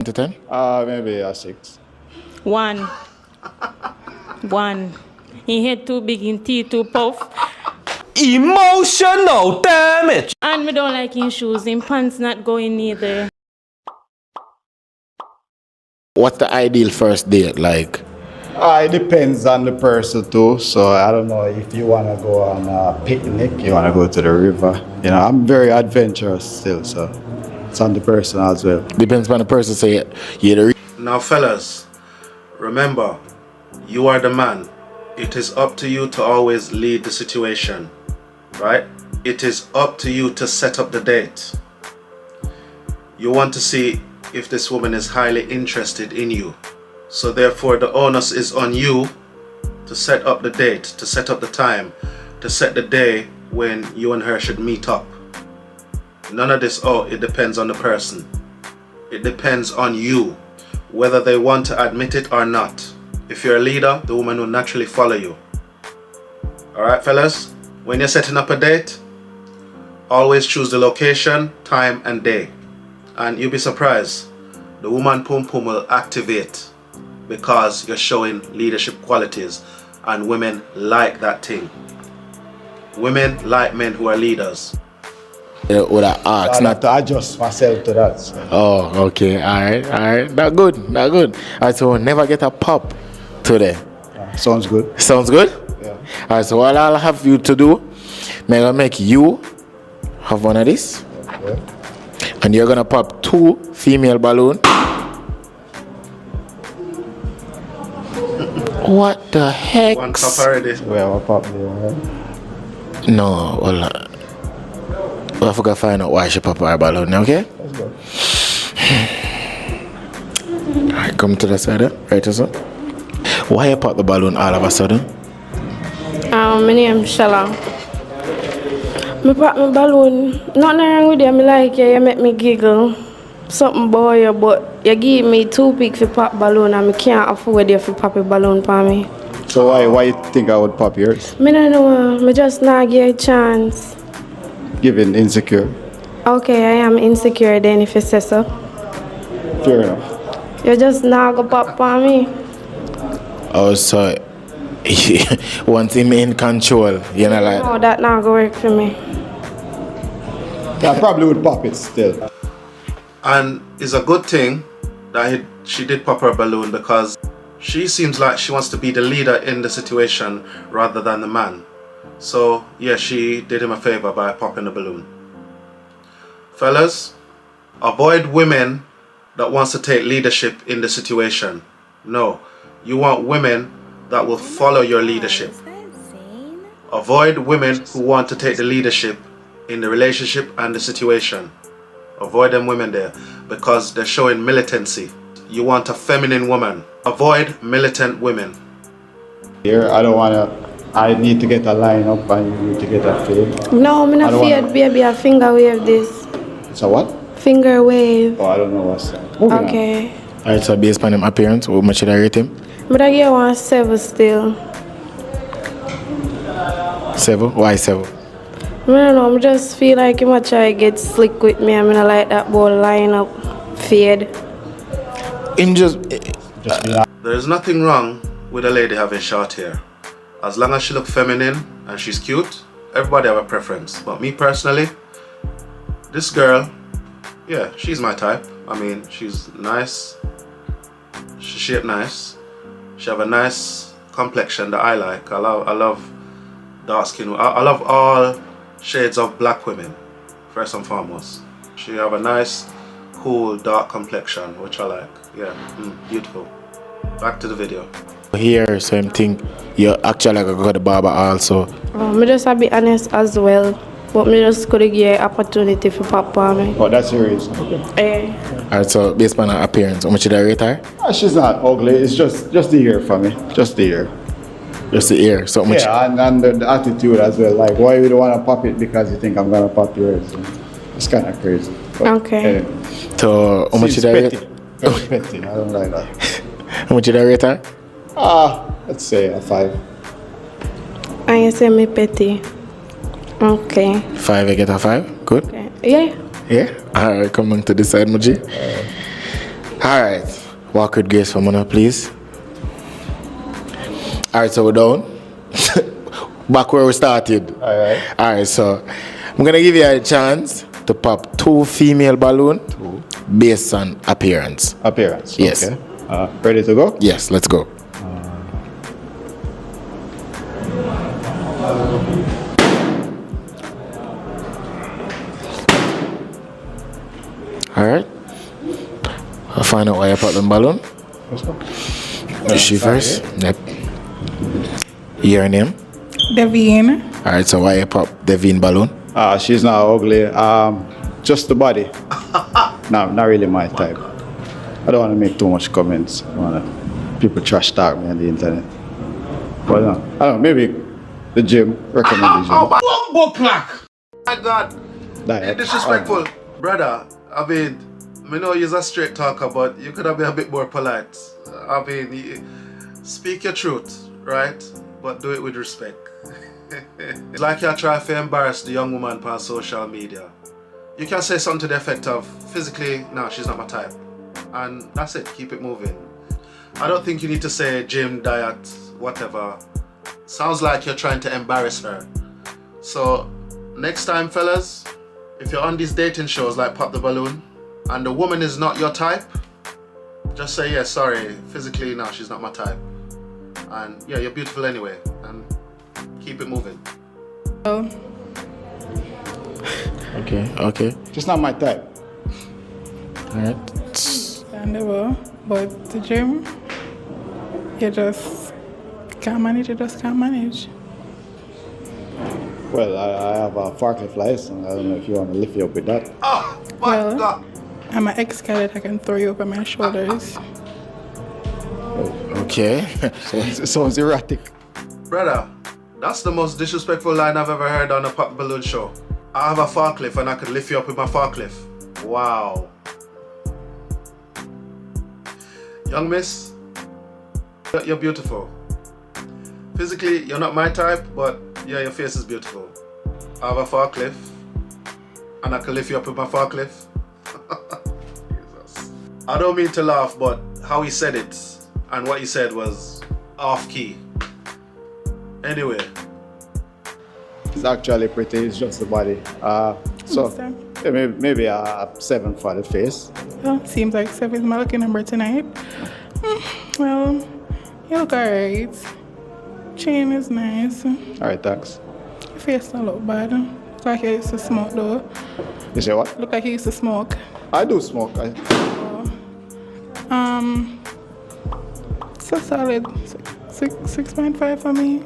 To 10? Maybe a 6. 1. 1. He head too big, in teeth too puff. Emotional damage. And me don't like his shoes. Him pants not going neither. What's the ideal first date like? It depends on the person too. So I don't know if you want to go on a picnic, you want to go to the river. You know, I'm very adventurous still, so it's on the person as well. Depends on the person. Say you're the Now, fellas, remember, you are the man. It is up to you to always lead the situation, right? It is up to you to set up the date. You want to see if this woman is highly interested in you. So therefore, the onus is on you to set up the date, to set up the time, to set the day when you and her should meet up. None of this, oh, it depends on the person. It depends on you, whether they want to admit it or not. If you're a leader, the woman will naturally follow you. Alright, fellas? When you're setting up a date, always choose the location, time, and day. And you'll be surprised. The woman pum pum will activate because you're showing leadership qualities, and women like that thing. Women like men who are leaders. Would I ask? I have to adjust myself to that. So. Oh, okay. Alright. That good. Alright, so never get a pop today. Sounds good. Sounds good? Yeah. Alright, so all I'll have you to do, I'm gonna make you have one of this. Okay. And you're gonna pop 2 female balloons. What the heck? One pop already. Well, I'll pop there, right? No, well, I forgot to find out why she pop her balloon, okay? Let's go. Alright, come to the side, right, so. Why you pop the balloon all of a sudden? My name is Shala. Me pop my balloon. Nothing wrong with you. Me like you. You make me giggle. Something boy you, but you give me 2 pick for pop balloon and me can't afford you for pop a balloon for me. So why you think I would pop yours? Me don't know. Me just not give you a chance. Given insecure. Okay, I am insecure then if you say so. Fair enough. You just not go pop for me. Oh, so once him in control, you know, like. No, that not go work for me. I probably would pop it still. And it's a good thing that she did pop her balloon, because she seems like she wants to be the leader in the situation rather than the man. So yeah, she did him a favor by popping the balloon. Fellas, avoid women that wants to take leadership in the situation. No, you want women that will follow your leadership. Avoid women who want to take the leadership in the relationship and the situation. Avoid them women there, because they're showing militancy. You want a feminine woman. Avoid militant women. Here, I need to get a line up and you need to get a fade. No, me not feared, baby. A finger wave this. It's a what? Finger wave. Oh, I don't know what's that. Moving on. Okay. Alright, so based on him appearance, how much should I rate him? But I give 1 7 still. 7? Why 7? I don't know, I just feel like he might try to get slick with me. I mean, I like that ball line up, fade. In just There is nothing wrong with a lady having short hair. As long as she looks feminine and she's cute, everybody have a preference. But me personally, this girl, yeah, she's my type. I mean, she's nice, she's shaped nice, she have a nice complexion that I like. I love dark skin. I love all shades of black women, first and foremost. She have a nice, cool, dark complexion, which I like. Yeah, beautiful. Back to the video. here, same thing. You actually got the barber also. Me just a be honest as well. But me just could give you opportunity for papa me. Oh, that's your reason. Okay. Alright, so based on her appearance, how much did I rate her? She's not ugly. It's just the ear for me. Just the ear. Just the ear. So much. Yeah, and the attitude as well. Like, why would you want to pop it because you think I'm gonna pop yours? It's kind of crazy. But Okay. anyway. So how much She's did I rate? petty. Very petty. I don't like that. How much did I rate her? Let's say a 5. And you say me petty. Okay. 5, I get a 5. Good. Okay. Yeah. Yeah. Alright, come on to this side, Muji. All right. Walk with grace for Mona, please. All right, so we're down. Back where we started. All right. All right, so I'm going to give you a chance to pop 2 female balloons based on appearance. Appearance. Yes. Okay. Ready to go? Yes, let's go. All right. I'll find out why I put the balloon. Let's go. Is she first? Yep. Your name? Devine. All right, so why you pop Devine balloon? She's not ugly. Just the body. No, not really my type. I don't want to make too much comments. I don't want people trash talk me on the internet. But no, I don't know, maybe the gym, recommend the gym. My God. Diet. You're disrespectful. Brother, I mean, I know you're a straight talker, but you could have been a bit more polite. I mean, speak your truth, right? But do it with respect. It's like you're trying to embarrass the young woman on social media. You can say something to the effect of, physically, no, she's not my type. And that's it, keep it moving. I don't think you need to say gym, diet, whatever. Sounds like you're trying to embarrass her. So, next time, fellas, if you're on these dating shows like Pop the Balloon, and the woman is not your type, just say, yeah, sorry, physically, no, she's not my type. And yeah, you're beautiful anyway, and keep it moving. Oh, Okay. Just not my type. All right. understandable. But the gym, you just can't manage, Well, I have a forklift license. I don't know if you want to lift me up with that. Oh, my Well- God. I'm an ex-cadet, I can throw you over my shoulders. Okay. It sounds erratic. Brother, that's the most disrespectful line I've ever heard on a Pop the Balloon show. I have a forklift and I could lift you up with my forklift. Wow. Young miss, you're beautiful. Physically, you're not my type, but yeah, your face is beautiful. I have a forklift and I can lift you up with my forklift. Jesus. I don't mean to laugh, but how he said it and what he said was off key. Anyway, It's actually pretty. It's just the body. So Understand. yeah, maybe a 7 for the face. Well, seems like 7 is my lucky number tonight. Well, you look alright. Chain is nice. Your All right, thanks. face don't look bad. Look like you used to smoke though. You say what? Look like you used to smoke. I do smoke. It's a solid 6.5 for me.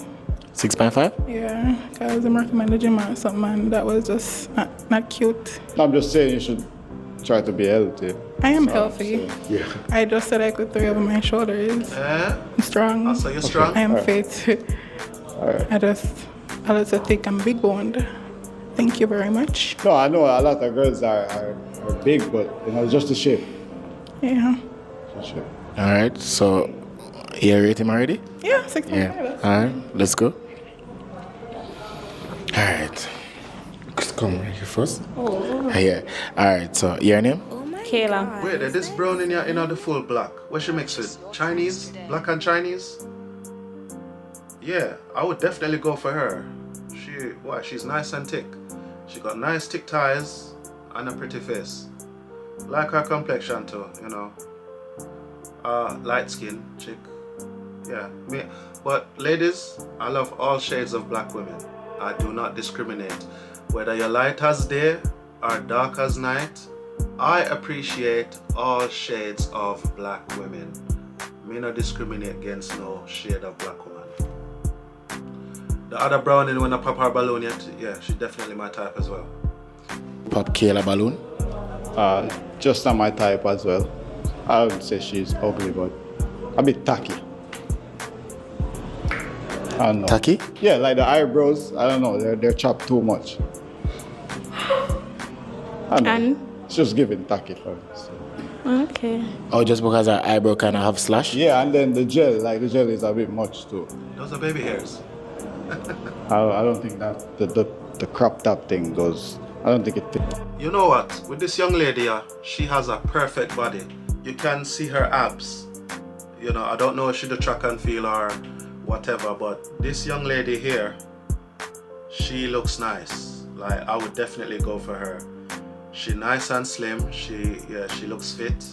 6.5? Yeah, because I'm recommend the gym or something, and that was just not cute. I'm just saying you should try to be healthy. I am healthy. Yeah. I just said I could throw you over my shoulders. eh? I'm strong. So you're strong? I am Alright. fit. Alright. I just thick and big boned. Thank you very much. No, I know a lot of girls are big, but you know, it's just the shape. Yeah. Just the shape. All right, so you rate him already? Yeah, 6.5. Yeah. All right, let's go. All right. Come right here first. Yeah. All right, so your name? Kayla. Wait, this brown in your the full black. What she mix with? Chinese? Black and Chinese? Yeah, I would definitely go for her. She's nice and thick. She got nice thick thighs and a pretty face. Like her complexion too, you know. Light skin chick. Yeah, me. But ladies, I love all shades of black women. I do not discriminate. Whether you're light as day or dark as night, I appreciate all shades of black women. Me not discriminate against no shade of black woman. The other brownie when I pop her balloon yet, yeah, she's definitely my type as well. Pop Kayla balloon. Just not my type as well. I wouldn't say she's ugly, but a bit tacky. I don't know. Tacky? Yeah, like the eyebrows. I don't know. They're chopped too much. I don't know. And? It's just giving tacky for me. So. Okay. Oh, just because her eyebrow kind of have slash? Yeah, and then the gel is a bit much too. Those are baby hairs. I don't think that the crop top thing goes. I don't think it fits. You know what? With this young lady, she has a perfect body. you can see her abs. You know, I don't know if she do track and field or whatever, but this young lady here, she looks nice. Like, I would definitely go for her. She nice and slim. She looks fit.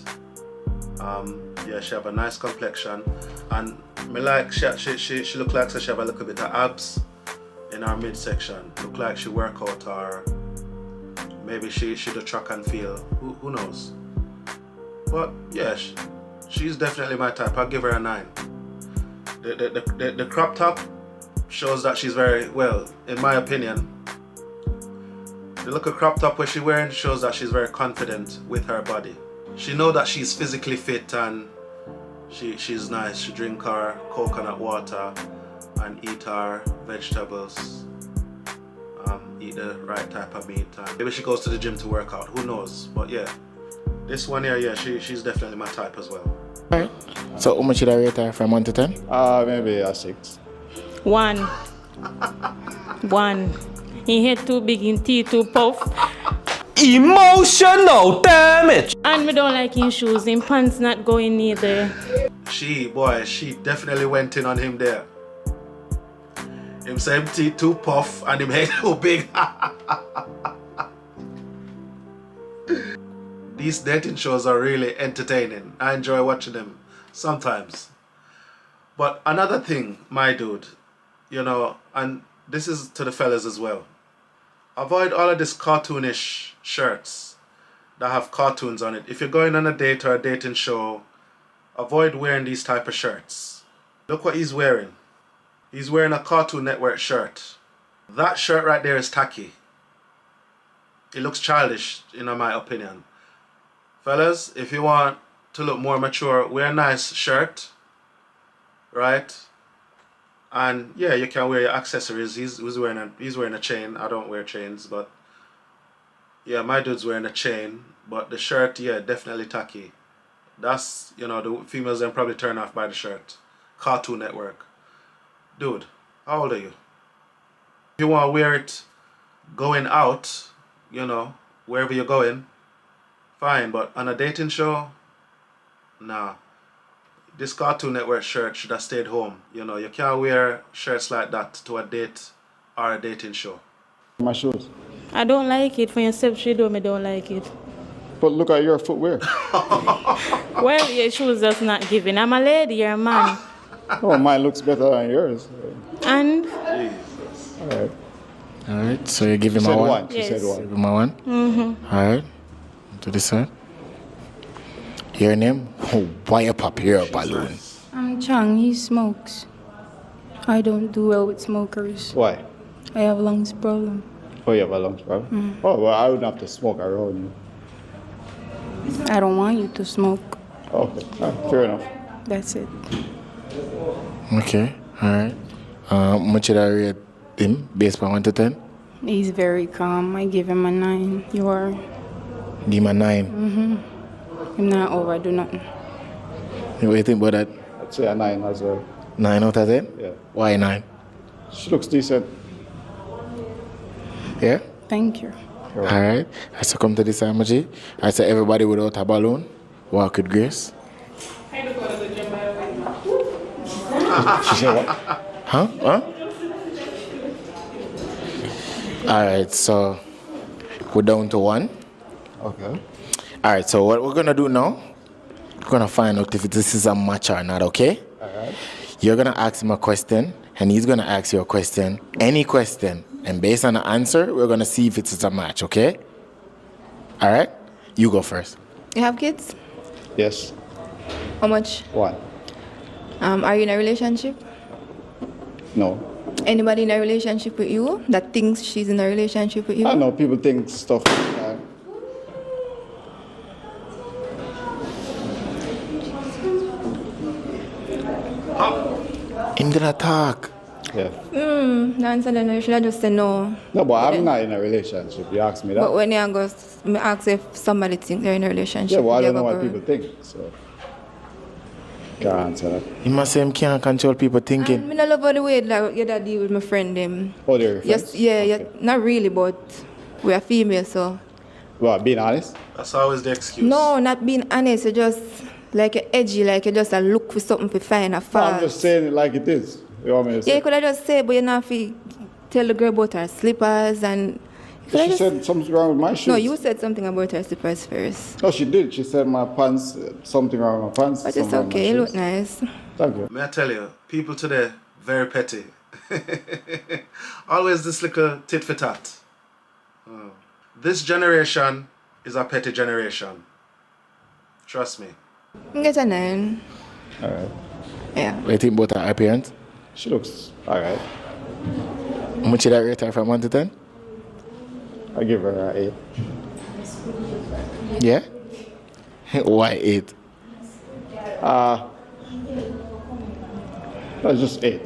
She have a nice complexion, and me like she look like she have a little bit of abs in her midsection. Look like she work out, or maybe she do track and field. Who knows? But yeah, she's definitely my type. I'll give her a 9. The crop top shows that she's very well, in my opinion. The look of crop top where she's wearing shows that she's very confident with her body. She know that she's physically fit, and she's nice. She drink her coconut water and eat her vegetables. Eat the right type of meat. And maybe she goes to the gym to work out. Who knows? But yeah, this one here, yeah, she's definitely my type as well. Alright. So how much should I rate her from 1 to 10? Maybe a 6. 1. 1. He head too big, in teeth too puff. Emotional damage. And me don't like his shoes. His pants not going neither. She definitely went in on him there. Him same teeth too puff and him head too big. These dating shows are really entertaining. I enjoy watching them sometimes. But another thing, my dude, you know, and this is to the fellas as well. Avoid all of this cartoonish shirts that have cartoons on it. If you're going on a date or a dating show, avoid wearing these type of shirts. Look what he's wearing. He's wearing a Cartoon Network shirt. That shirt right there is tacky. It looks childish, in my opinion. Fellas, if you want to look more mature, wear a nice shirt, right? And yeah, you can wear your accessories. He's wearing a chain. I don't wear chains, but yeah, my dude's wearing a chain. But the shirt, yeah, definitely tacky. That's, you know, the females then probably turn off by the shirt. Cartoon Network. Dude, how old are you? If you want to wear it going out, you know, wherever you're going, fine. But on a dating show, nah. This Cartoon Network shirt should have stayed home. You know, you can't wear shirts like that to a date or a dating show. My shoes. I don't like it. For yourself, she do, me don't like it. But look at your footwear. Well, your shoes just not giving. I'm a lady, you're a man. Oh, mine looks better than yours. And Alright. Alright, so you give him Said a 1? one. She Yes. said Give 1. him a 1? Alright. To this side. Your name? Oh, why you pop your balloon? I'm Chang, he smokes. I don't do well with smokers. Why? I have lungs problem. Oh, you have a lungs problem? Oh, well, I wouldn't have to smoke around you. I don't want you to smoke. Okay, fair enough. That's it. Okay, alright. Much should I rate him based on 1 to 10? He's very calm. I give him a 9. You are. Give him a 9. I'm not overdo nothing. What do you think about that? I'd say a 9 as well. 9 out of 10? Yeah. Why 9? She looks decent. Yeah? Thank you. Alright. I succumb to this emoji. I say everybody without a balloon, walk with grace. She said what? Huh? Alright, so we're down to 1. Okay. Alright, so what we're gonna do now, we're gonna find out if this is a match or not, okay? Alright. You're gonna ask him a question, and he's gonna ask you a question, any question. And based on the answer, we're gonna see if it's a match, okay? Alright? You go first. You have kids? Yes. How much? 1. Are you in a relationship? No. Anybody in a relationship with you that thinks she's in a relationship with you? I know people think stuff like that. Him gonna talk. Yeah. No answer then. You should have just said no. No, but I'm not in a relationship. You asked me that. But when you go, me ask if somebody thinks they're in a relationship. Yeah, well, I you don't know go what girl. people think, so can't answer that. He must say him can't control people thinking. I love the way like you that deal with my friend them. Oh, they're your Yes, friends? yeah, Okay. yeah, not really, but we are female, so What, being honest? That's always the excuse. No, not being honest. You just like you're edgy, like you just a look for something to find a No, fault. I'm just saying it like it is. You want me to Yeah, say? you could have just said, but you not fi tell the girl about her slippers and. You coulda She just- said something wrong with my shoes. No, you said something about her slippers first. No, she did. She said my pants, something wrong with my pants. But it's something wrong with my okay, you look shoes. nice. Thank you. May I tell you, people today, very petty. Always this little tit for tat. This generation is a petty generation. Trust me. You get a 9. All right. Yeah. What do you think about her appearance? She looks all right. How much did I rate her from 1 to 10? I give her an 8. Yeah? Why 8? That's just 8.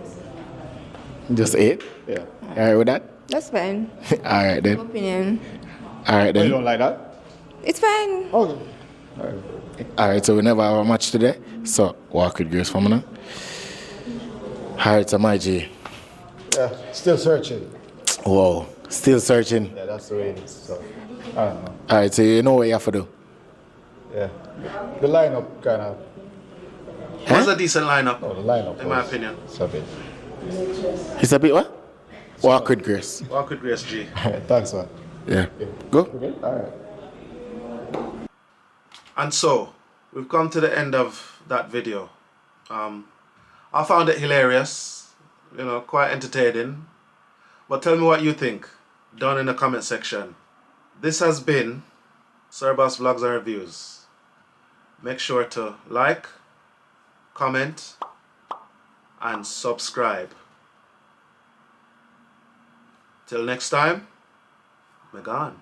Just 8? Yeah. All right with that? That's fine. All right then. Opinion. All right But you then. don't like that? It's fine. Okay. All right. All right, so we never have a match today. So, walk with grace for me now. All right, so my G. Yeah. Still searching. Whoa, still searching. Yeah, that's the way it is. So, I don't know. All right, so you know what you have to do. Yeah. The lineup kind of. It was a decent lineup, Oh, the lineup. in my was- opinion. It's a bit. It's a bit what? Walk with grace. Walk with Grace G. All right. Thanks, man. Yeah. Go. Okay. All right. And so, we've come to the end of that video. I found it hilarious, quite entertaining. But tell me what you think down in the comment section. This has been Cerbus Vlogs and Reviews. Make sure to like, comment, and subscribe. Till next time, we're gone.